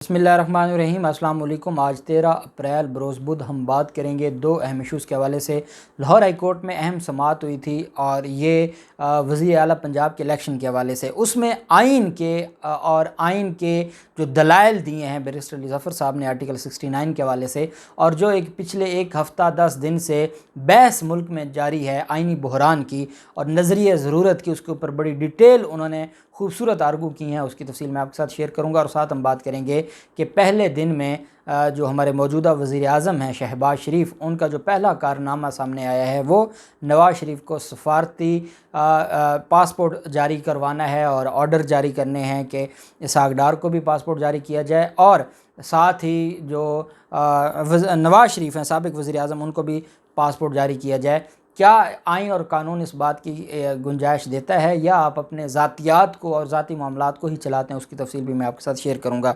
बिस्मिल्लाहिर्रहमानिर्रहीम। अस्सलाम वालेकुम। आज 13 अप्रैल बरोज़ बुध हम बात करेंगे दो अहम इशूज़ के हवाले से। लाहौर हाई कोर्ट में अहम समाअत हुई थी और ये वज़ीर आला पंजाब के इलेक्शन के हवाले से उसमें आइन के जो दलाइल दिए हैं बैरिस्टर अली ज़फ़र साहब ने आर्टिकल 69 के हवाले से, और जो एक पिछले एक हफ़्ता 10 दिन से बहस मुल्क में जारी है आइनी बहरान की और नज़रिए ज़रूरत की, उसके ऊपर बड़ी डिटेल उन्होंने खूबसूरत आर्गू की हैं। उसकी तफसील मैं आपके साथ शेयर करूँगा और साथ हम बात करेंगे कि पहले दिन में जो हमारे मौजूदा वज़ीर आज़म हैं शहबाज शरीफ, उनका जो पहला कारनामा सामने आया है वो नवाज़ शरीफ को सफारती पासपोर्ट जारी करवाना है और ऑर्डर जारी करने हैं कि इसहाक डार को भी पासपोर्ट जारी किया जाए, और साथ ही जो नवाज़ शरीफ हैं साबिक़ वज़ीर आज़म, उनको भी पासपोर्ट जारी किया जाए। क्या आइन और कानून इस बात की गुंजाइश देता है या आप अपने ज़ातियात को और ज़ाती मामलात को ही चलाते हैं, उसकी तफसील भी मैं आपके साथ शेयर करूंगा।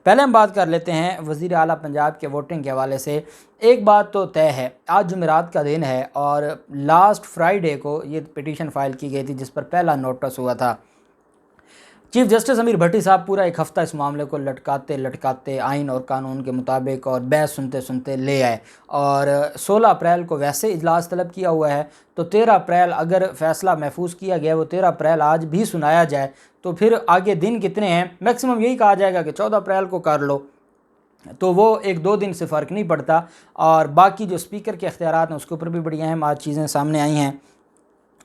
पहले हम बात कर लेते हैं वज़ीर आला पंजाब के वोटिंग के हवाले से। एक बात तो तय है, आज जुमेरात का दिन है और लास्ट फ्राइडे को ये पिटीशन फ़ाइल की गई थी जिस पर पहला नोटिस हुआ था। चीफ जस्टिस अमीर भट्टी साहब पूरा एक हफ़्ता इस मामले को लटकाते लटकाते आइन और कानून के मुताबिक और बहस सुनते सुनते ले आए, और 16 अप्रैल को वैसे इजलास तलब किया हुआ है, तो 13 अप्रैल अगर फ़ैसला महफूज किया गया वो 13 अप्रैल आज भी सुनाया जाए तो फिर आगे दिन कितने हैं, मैक्सिमम यही कहा जाएगा कि 14 अप्रैल को कर लो, तो वो एक दो दिन से फ़र्क नहीं पड़ता। और बाकी जो स्पीकर के अख्तियारात हैं उसके ऊपर भी बड़ी अहम आज चीज़ें सामने आई हैं।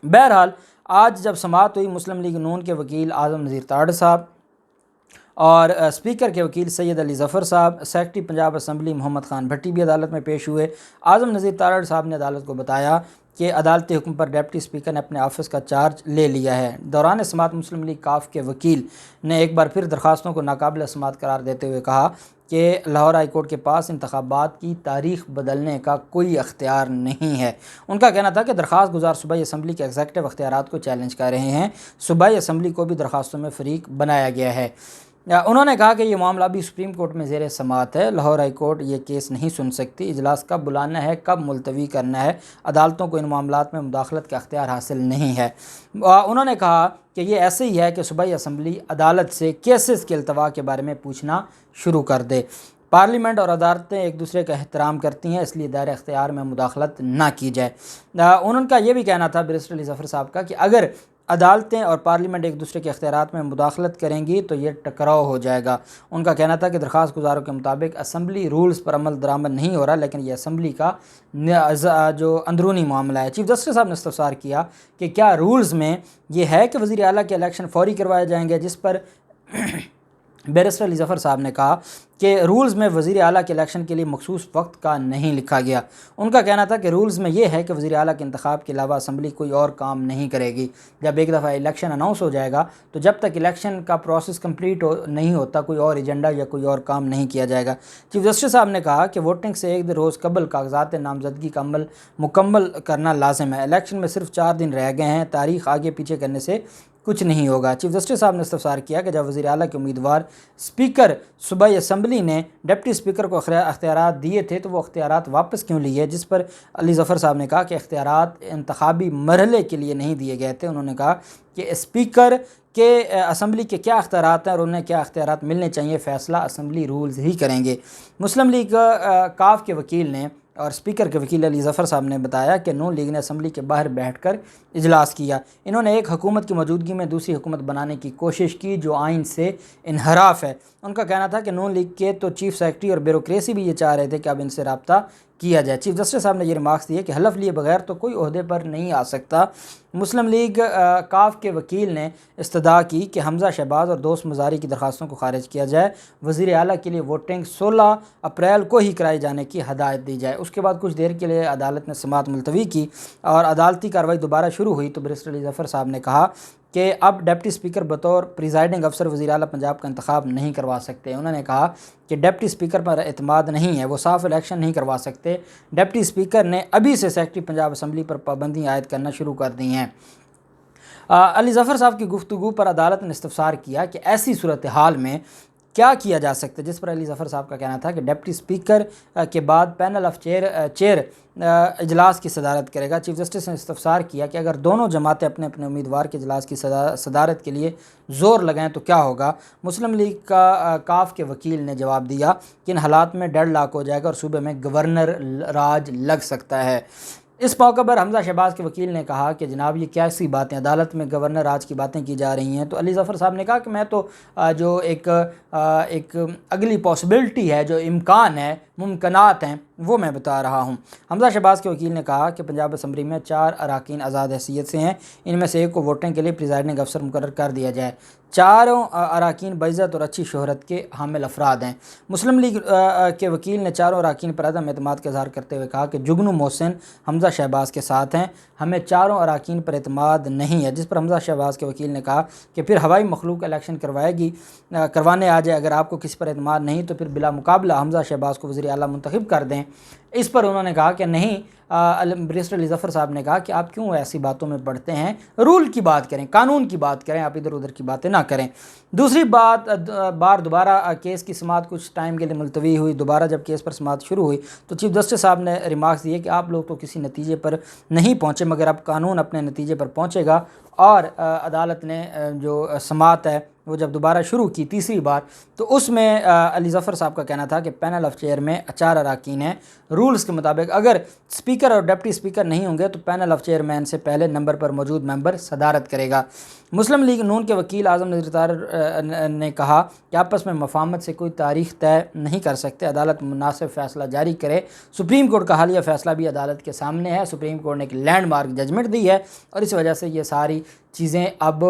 बहरहाल आज जब समाअत हुई, मुस्लिम लीग नून के वकील आज़म नज़ीर ताड़ साहब और स्पीकर के वकील सैयद अली ज़फ़र साहब, सेक्रेटरी पंजाब असम्बली मोहम्मद ख़ान भट्टी भी अदालत में पेश हुए। आज़म नज़ीर ताड़ साहब ने अदालत को बताया कि अदालती हुक्म पर डिप्टी स्पीकर ने अपने ऑफिस का चार्ज ले लिया है। दौरान समाअत मुस्लिम लीग काफ के वकील ने एक बार फिर दरख्वास्तों को नाकाबिल समाअत करार देते हुए कहा कि लाहौर हाई कोर्ट के पास इंतखाबात की तारीख बदलने का कोई अख्तियार नहीं है। उनका कहना था कि दरख्वास्त गुजार सूबाई असम्बली के एग्जेक्टिव अख्तियारात को चैलेंज कर रहे हैं। सूबाई असम्बली को भी दरख्वास्तों में फ़रीक बनाया गया है। उन्होंने कहा कि ये मामला अभी सुप्रीम कोर्ट में ज़ेर समाअत है। लाहौर हाई कोर्ट ये केस नहीं सुन सकती। इजलास कब बुलाना है, कब मुलतवी करना है, अदालतों को इन मामलात में मुदाखलत का अख्तियार हासिल नहीं है। उन्होंने कहा कि ये ऐसे ही है कि सूबाई असम्बली अदालत से केसेस के अल्तवा के बारे में पूछना शुरू कर दे। पार्लियामेंट और अदालतें एक दूसरे का एहतराम करती हैं, इसलिए दायरे अख्तियार में मुदाखलत ना की जाए। उनका ये भी कहना था बैरिस्टर अली ज़फ़र साहब का कि अगर अदालतें और पार्लियामेंट एक दूसरे के अख्तियारात में मुदाखलत करेंगी तो ये टकराव हो जाएगा। उनका कहना था कि दरख्वास्त गुजारों के मुताबिक असम्बली रूल्स पर अमल दरामद नहीं हो रहा, लेकिन यह असम्बली का जो अंदरूनी मामला है। चीफ जस्टिस साहब ने इस्तफसार किया कि क्या रूल्स में यह है कि वज़ीर आला के इलेक्शन फौरी करवाए जाएंगे, जिस पर बैरिस्टर अली ज़फ़र साहब ने कहा कि रूल्स में वज़ीर आला के इलेक्शन के लिए मखसूस वक्त का नहीं लिखा गया। उनका कहना था कि रूल्स में यह है कि वज़ीर आला के इंतखाब के अलावा असम्बली कोई और काम नहीं करेगी। जब एक दफ़ा इलेक्शन अनाउंस हो जाएगा तो जब तक इलेक्शन का प्रोसेस कंप्लीट नहीं होता कोई और एजेंडा या कोई और काम नहीं किया जाएगा। चीफ जस्टिस साहब ने कहा कि वोटिंग से एक रोज़ कबल कागजात नामजदगी का अमल मुकम्मल करना लाजिम है। इलेक्शन में सिर्फ 4 दिन रह गए हैं, तारीख आगे पीछे करने से कुछ नहीं होगा। चीफ जस्टिस साहब ने इस्तफसार किया कि जब वज़ीर आला के उम्मीदवार स्पीकर सूबाई असम्बली ने डिप्टी स्पीकर को अख्तियारात दिए थे तो वो अख्तियारात वापस क्यों लिए, जिस पर अली ज़फ़र साहब ने कहा कि अख्तियारात इंतखाबी मरहले के लिए नहीं दिए गए थे। उन्होंने कहा कि स्पीकर के असम्बली के क्या अख्तियारात हैं और उन्हें क्या अख्तियारात मिलने चाहिए, फ़ैसला असम्बली रूल्स ही करेंगे। मुस्लिम लीग काफ के वकील ने और स्पीकर के वकील अली ज़फ़र साहब ने बताया कि नून लीग ने असम्बली के बाहर बैठकर इजलास किया। इन्होंने एक हुकूमत की मौजूदगी में दूसरी हुकूमत बनाने की कोशिश की जो आइन से इनहराफ है। उनका कहना था कि नून लीग के तो चीफ सेक्रेटरी और ब्यूरोक्रेसी भी ये चाह रहे थे कि अब इनसे रब्ता किया जाए। चीफ जस्टिस साहब ने ये रिमार्क्स दिए कि हलफ लिए बगैर तो कोई ओहदे पर नहीं आ सकता। मुस्लिम लीग काफ के वकील ने इस्तदा की कि हमज़ा शहबाज और दोस्त मुजारी की दरख्वास्तों को खारिज किया जाए। वज़ीर आला के लिए वोटिंग 16 अप्रैल को ही कराए जाने की हदायत दी जाए। उसके बाद कुछ देर के लिए अदालत ने समाअत मुलतवी की और अदालती कार्रवाई दोबारा शुरू हुई तो बैरिस्टर अली ज़फ़र साहब ने कहा कि अब डिप्टी स्पीकर बतौर प्रिजाइडिंग अफसर वज़ीर आला पंजाब का इंतखाब नहीं करवा सकते। उन्होंने कहा कि डिप्टी स्पीकर पर एतमाद नहीं है, वो साफ इलेक्शन नहीं करवा सकते। डिप्टी स्पीकर ने अभी से सेक्रेटरी पंजाब असम्बली पर पाबंदी आयद करना शुरू कर दी हैं। अली ज़फ़र साहब की गुफ्तगू पर अदालत ने इस्तफसार किया कि ऐसी सूरत हाल में क्या किया जा सकता है, जिस पर अली ज़फ़र साहब का कहना था कि डिप्टी स्पीकर के बाद पैनल ऑफ चेयर इजलास की सदारत करेगा। चीफ जस्टिस ने इस्तफसार किया कि अगर दोनों जमातें अपने अपने उम्मीदवार के इजलास की सदारत के लिए ज़ोर लगाएं तो क्या होगा। मुस्लिम लीग का काफ के वकील ने जवाब दिया कि इन हालात में डेडलॉक हो जाएगा और सूबे में गवर्नर राज लग सकता है। इस मौके पर हमजा शहबाज के वकील ने कहा कि जनाब ये कैसी बातें, अदालत में गवर्नर राज की बातें की जा रही हैं। तो अली ज़फ़र साहब ने कहा कि मैं तो जो एक अगली पॉसिबिलिटी है, जो इम्कान है, मुमकिनात हैं, वो मैं बता रहा हूँ। हमजा शहबाज के वकील ने कहा कि पंजाब असम्बली में 4 अरकान आज़ाद हैसियत से हैं, इनमें से एक को वोटिंग के लिए प्रिजाइडिंग अफसर मुकर्रर कर दिया जाए। चारों अरकान बाइज़्ज़त और अच्छी शोहरत के हामिल अफराद हैं। मुस्लिम लीग के वकील ने चारों अरकान पर अदम एतमाद का इज़हार करते हुए कहा कि जुगनू मोहसिन हमजा शहबाज के साथ हैं, हमें चारों अरकान पर एतमाद नहीं है। जिस पर हमजा शहबाज के वकील ने कहा कि फिर हवाई मखलूक इलेक्शन करवाने आ जाए, अगर आपको किसी पर एतमाद नहीं तो फिर बिला मुकाबला हमजा शहबाज को वज़ीर आला मुंतखब कर दें। इस पर उन्होंने कहा कि नहीं, बैरिस्टर अली ज़फ़र साहब ने कहा कि आप क्यों ऐसी बातों में पढ़ते हैं, रूल की बात करें, कानून की बात करें, आप इधर उधर की बातें ना करें। दूसरी बार दोबारा केस की समाअत कुछ टाइम के लिए मुलतवी हुई। दोबारा जब केस पर समाअत शुरू हुई तो चीफ जस्टिस साहब ने रिमार्क्स दिए कि आप लोग तो किसी नतीजे पर नहीं पहुँचे, मगर अब कानून अपने नतीजे पर पहुँचेगा। और अदालत ने जो समाअत है वो जब दोबारा शुरू की तीसरी बार, तो उसमें अली ज़फ़र साहब का कहना था कि पैनल ऑफ चेयर में 4 अरकान हैं। रूल्स के मुताबिक अगर स्पीकर और डिप्टी स्पीकर नहीं होंगे तो पैनल ऑफ चेयरमैन से पहले नंबर पर मौजूद मेंबर सदारत करेगा। मुस्लिम लीग नून के वकील आज़म नज़ीर तार ने कहा कि आपस में मफाहमत से कोई तारीख तय नहीं कर सकते, अदालत मुनासिब फ़ैसला जारी करे। सुप्रीम कोर्ट का हालिया फ़ैसला भी अदालत के सामने है। सुप्रीम कोर्ट ने एक लैंडमार्क जजमेंट दी है और इस वजह से ये सारी चीज़ें अब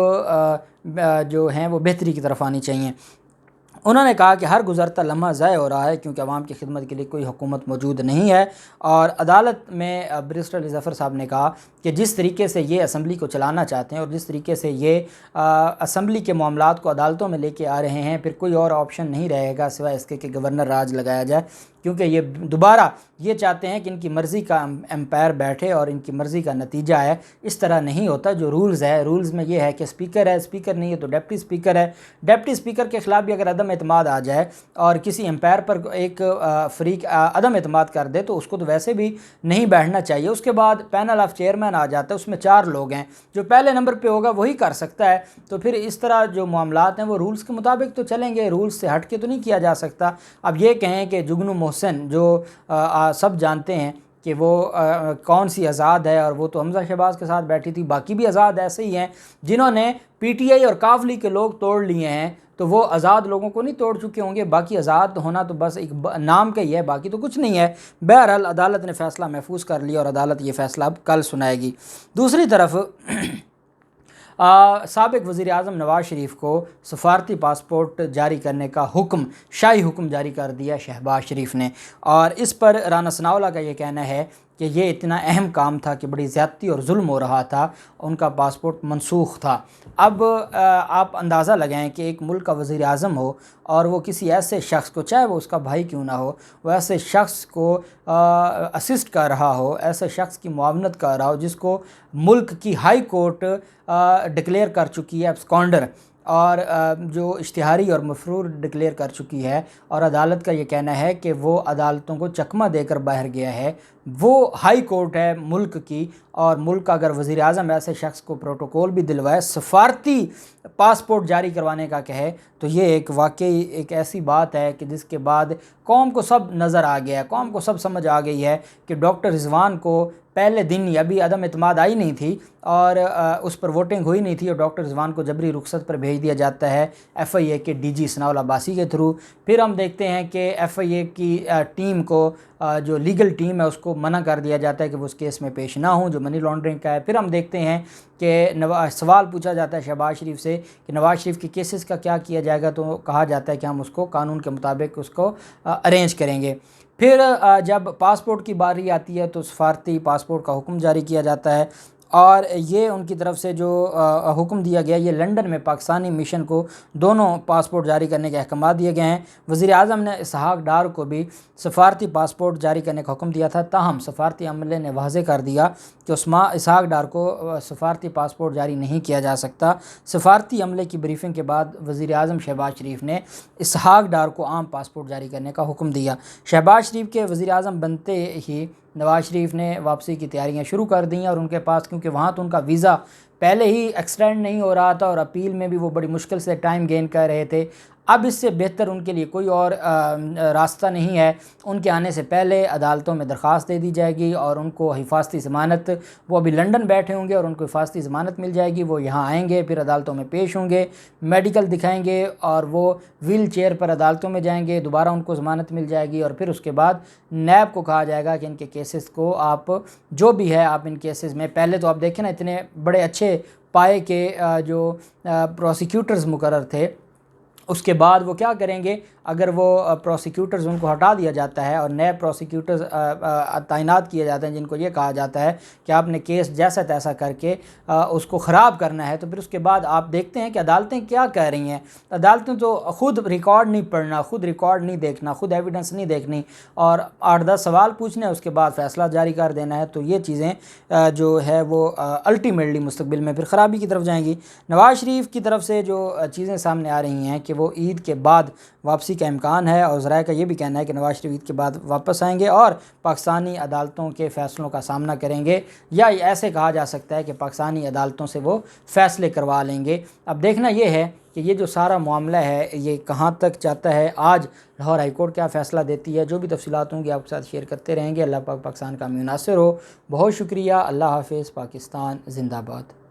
जो हैं वो बेहतरी की तरफ आनी चाहिए। उन्होंने कहा कि हर गुज़रता लम्हा ज़ाय हो रहा है क्योंकि अवाम की खिदमत के लिए कोई हुकूमत मौजूद नहीं है। और अदालत में बैरिस्टर अली ज़फ़र साहब ने कहा कि जिस तरीके से ये असम्बली को चलाना चाहते हैं और जिस तरीके से ये असम्बली के मामलात को अदालतों में लेके आ रहे हैं, फिर कोई और ऑप्शन नहीं रहेगा सिवाय इसके कि गवर्नर राज लगाया जाए, क्योंकि ये दोबारा ये चाहते हैं कि इनकी मर्ज़ी का एम्पायर बैठे और इनकी मर्ज़ी का नतीजा है। इस तरह नहीं होता। जो रूल्स है, रूल्स में ये है कि स्पीकर है, स्पीकर नहीं है तो डिप्टी स्पीकर है। डिप्टी स्पीकर के ख़िलाफ़ भी अगर अदम एतमाद आ जाए और किसी एम्पायर पर एक फ़रीक अदम एतमाद कर दे तो उसको तो वैसे भी नहीं बैठना चाहिए। उसके बाद पैनल ऑफ चेयरमैन आ जाता है, उसमें 4 लोग हैं, जो पहले नंबर पे होगा वही कर सकता है। तो फिर इस तरह जो मामलात हैं वो रूल्स के मुताबिक तो चलेंगे, रूल्स से हट के तो नहीं किया जा सकता। अब ये कहें कि जुगनू मोहसिन जो सब जानते हैं कि वो कौन सी आज़ाद है और वो तो हमजा शहबाज के साथ बैठी थी, बाकी भी आज़ाद ऐसे ही हैं जिन्होंने पीटीआई और काफली के लोग तोड़ लिए हैं, तो वो आज़ाद लोगों को नहीं तोड़ चुके होंगे। बाकी आज़ाद होना तो बस एक नाम का ही है, बाकी तो कुछ नहीं है। बहरहाल अदालत ने फ़ैसला महफूज कर लिया और अदालत ये फ़ैसला अब कल सुनाएगी। दूसरी तरफ साबिक वज़ीर आज़म नवाज़ शरीफ को सफारती पासपोर्ट जारी करने का हुक्म, शाही हुक्म जारी कर दिया शहबाज शरीफ ने। और इस पर राना सनाउल्लाह का ये कहना है कि ये इतना अहम काम था कि बड़ी ज़्यादती और जुल्म हो रहा था, उनका पासपोर्ट मनसूख था। अब आप अंदाज़ा लगाएं कि एक मुल्क का वज़ीर आज़म हो और वो किसी ऐसे शख्स को, चाहे वो उसका भाई क्यों ना हो, वो ऐसे शख्स को असिस्ट कर रहा हो, ऐसे शख्स की मुआवनत कर रहा हो जिसको मुल्क की हाई कोर्ट डिक्लेयर कर चुकी है एब्सकॉन्डर, और जो इश्तिहारी और मफरूर डिक्लेयर कर चुकी है। और अदालत का ये कहना है कि वो अदालतों को चकमा देकर बाहर गया है। वो हाई कोर्ट है मुल्क की, और मुल्क का अगर वज़ीर आज़म ऐसे शख्स को प्रोटोकॉल भी दिलवाए, सफारती पासपोर्ट जारी करवाने का कहे, तो ये एक वाकई एक ऐसी बात है कि जिसके बाद कौम को सब नज़र आ गया है, कौम को सब समझ आ गई है कि डॉक्टर रिजवान को पहले दिन ही अभी अदम एतमाद आई नहीं थी और उस पर वोटिंग हुई नहीं थी और डॉक्टर रिजवान को जबरी रुखसत पर भेज दिया जाता है एफआईए के डीजी सनाउल्लाह अब्बासी के थ्रू। फिर हम देखते हैं कि एफआईए की टीम को, जो लीगल टीम है, उसको मना कर दिया जाता है कि वो उस केस में पेश ना हो जो मनी लॉन्ड्रिंग का है। फिर हम देखते हैं कि सवाल पूछा जाता है शहबाज शरीफ से कि नवाज़ शरीफ के केसेस का क्या किया जाएगा, तो कहा जाता है कि हम उसको कानून के मुताबिक उसको अरेंज करेंगे। फिर जब पासपोर्ट की बारी आती है तो सफारती पासपोर्ट का हुक्म जारी किया जाता है और ये उनकी तरफ से जो हुक्म दिया गया, ये लंदन में पाकिस्तानी मिशन को दोनों पासपोर्ट जारी करने के अहकाम दिए गए हैं। वज़ीर आज़म ने इसहाक डार को भी सफारती पासपोर्ट जारी करने का हुक्म दिया था, ताहम सफारती अमले ने वाज़े कर दिया कि इसहाक डार को सफारती पासपोर्ट जारी नहीं किया जा सकता। सफारती अमले की ब्रीफिंग के बाद वज़ीर आज़म शहबाज शरीफ ने इसहाक डार को आम पासपोर्ट जारी करने का हुक्म दिया। शहबाज शरीफ के वज़ीर आज़म बनते ही नवाज़ शरीफ ने वापसी की तैयारियां शुरू कर दी, और उनके पास क्योंकि वहाँ तो उनका वीज़ा पहले ही एक्सटेंड नहीं हो रहा था और अपील में भी वो बड़ी मुश्किल से टाइम गेन कर रहे थे, अब इससे बेहतर उनके लिए कोई और रास्ता नहीं है। उनके आने से पहले अदालतों में दरख्वास्त दे दी जाएगी और उनको हिफाजती ज़मानत, वो अभी लंदन बैठे होंगे और उनको हिफाजती ज़मानत मिल जाएगी, वो यहाँ आएंगे, फिर अदालतों में पेश होंगे, मेडिकल दिखाएंगे और वो व्हील चेयर पर अदालतों में जाएंगे, दोबारा उनको ज़मानत मिल जाएगी और फिर उसके बाद नैब को कहा जाएगा कि इनके केसेस को आप जो भी है आप इन केसेस में, पहले तो आप देखें ना इतने बड़े अच्छे पाए के जो प्रोसिक्यूटर्स मुकर्रर थे, उसके बाद वो क्या करेंगे, अगर वो प्रोसिक्यूटर्स उनको हटा दिया जाता है और नए प्रोसिक्यूटर्स तैनात किए जाते हैं जिनको ये कहा जाता है कि आपने केस जैसा तैसा करके उसको ख़राब करना है, तो फिर उसके बाद आप देखते हैं कि अदालतें क्या कह रही हैं। अदालतें तो ख़ुद रिकॉर्ड नहीं पढ़ना, ख़ुद रिकॉर्ड नहीं देखना, ख़ुद एविडेंस नहीं देखनी और 8-10 सवाल पूछने, उसके बाद फ़ैसला जारी कर देना है। तो ये चीज़ें जो है वो अल्टीमेटली मुस्तकबिल में फिर ख़राबी की तरफ जाएंगी। नवाज़ शरीफ की तरफ से जो चीज़ें सामने आ रही हैं कि वो ईद के बाद वापसी का इम्कान है, और ज़राए का ये भी कहना है कि नवाज़ शरीफ ईद के बाद वापस आएंगे और पाकिस्तानी अदालतों के फ़ैसलों का सामना करेंगे, या ऐसे कहा जा सकता है कि पाकिस्तानी अदालतों से वो फ़ैसले करवा लेंगे। अब देखना ये है कि ये जो सारा मामला है ये कहाँ तक जाता है। आज लाहौर हाई कोर्ट क्या फ़ैसला देती है, जो भी तफसीलात होंगी आपके साथ शेयर करते रहेंगे। अल्लाह पाक पाकिस्तान का मुनासिर हो। बहुत शुक्रिया। अल्लाह हाफ़िज़। पाकिस्तान ज़िंदाबाद।